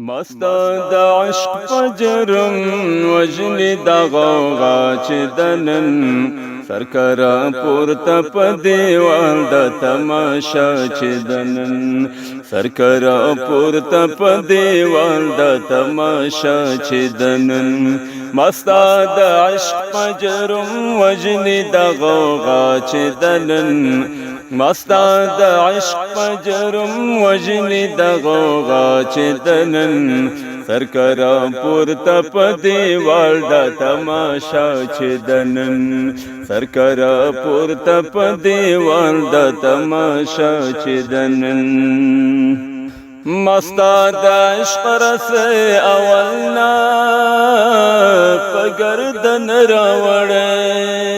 مست د عشق پجرم وجلی د غوغا چې دنن سرکرا پورته په دیوال د تماشا چې دنن سرکرا پورته په دیوال د تماشا چې دنن مست د عشق پجرم وجلی د غوغا چې دنن مست د عشق پجرم وجلی د غوغا چې دنن سرکرا پورته په دیوال د تماشا چې دنن سرکرا پورته په دیوال د تماشا چې دنن مست د عشق رس اولنا په گردن راوړې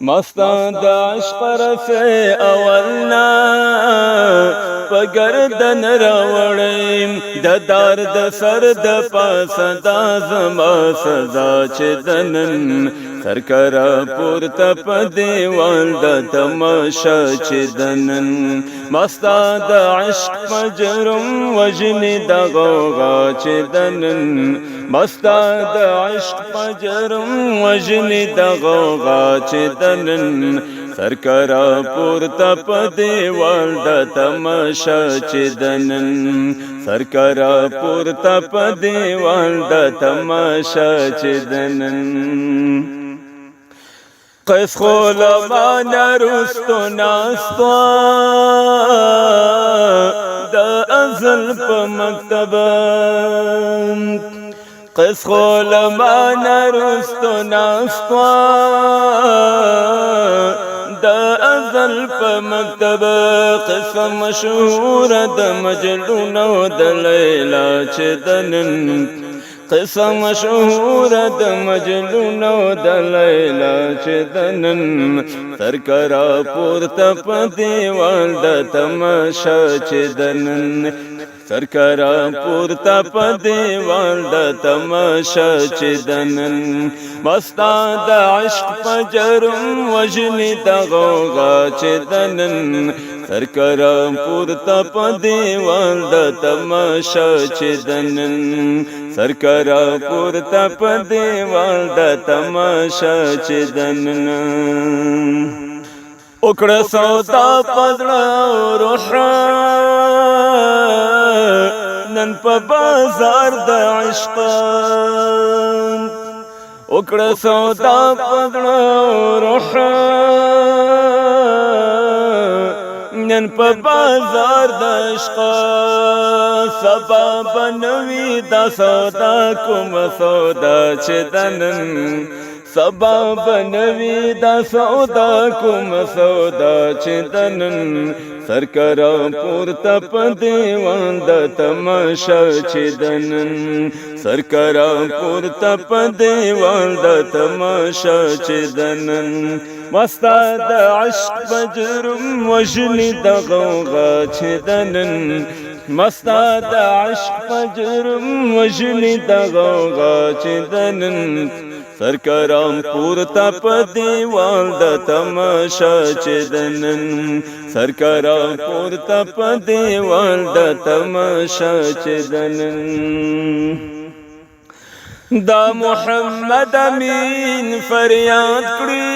مست د عشق رس اولنا په گردن راوړم د درد سر د پاسه دا زما سزا چې دنن سرکرا پورته په دیوال د تماشا چې دنن مست د عشق پجرم وجلی د غوغا چې دنن مست د عشق پجرم وجلی د غوغا چې دنن سرکرا پورته په دیوال د تماشا چې دنن سرکرا پورته په دیوال د تماشا چې دنن قیس خولمان رستو ناستا د ازل په مکتب قیس خولمان رستو ناستا د ازل په مکتب قصه مشهور د مجنون او د لیلا چې دنن قصه مشهور د مجنون او د لیلا چې دنن سرکرا پورته په دیوال د تماشا چې دنن سرکرا پورته په دیوال د تماشا چې دنن مست د عشق پجرم وجلی د غوغا چې دنن سرکرا پورته په دیوال د تماشا چې دنن سرکرا پورته په دیوال د تماشا چې دنن وکړه سودا پزړه روح نن په بازار د عشق وکړه سودا پزړه روح نن په بازار د عشق سبا بنوي دا سودا کوم سودا چې دنن سبا بنوي دا سودا کوم سودا چې دنن سرکرا پورته په دیوال د تماشا چې دنن سرکرا پورته په دیوال د تماشا چې دنن مست د عشق پجرم وجلی د غوغا چې دنن مست د عشق پجرم وجلی د غوغا چې دنن سرکرا پورته په دیوال د تماشا چې دنن سرکرا پورته په دیوال د تماشا چې دنن دا محمد امین فریاد کړی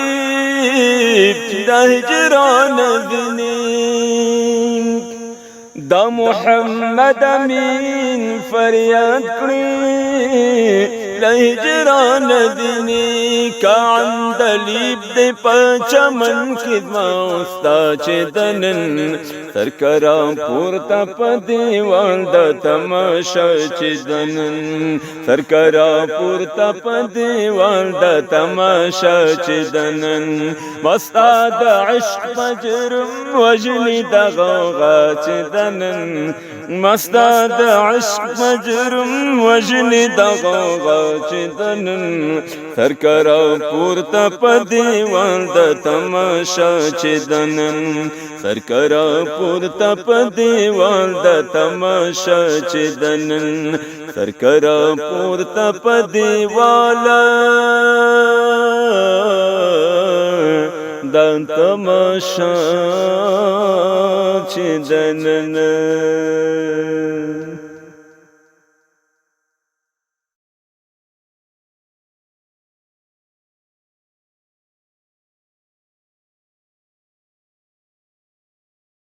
د هجران دنی دا محمد امین فریاد کړی لهجران دینی کا عندلیب دی پچمن خدما استا چې دنن سرکرا پورته په دیوال د تماشا چې دنن سرکرا پورته په دیوال د تماشا چې دنن مست د عشق پجرم وجلی د غوغا چې دنن مست د عشق پجرم وجلی د غوغا چې دنن سرکرا پورته په دیوال د تماشا چې دنن سرکرا پورته په دیوال د تماشا چې دنن سرکرا پورته په دیوال د تماشا چې دنن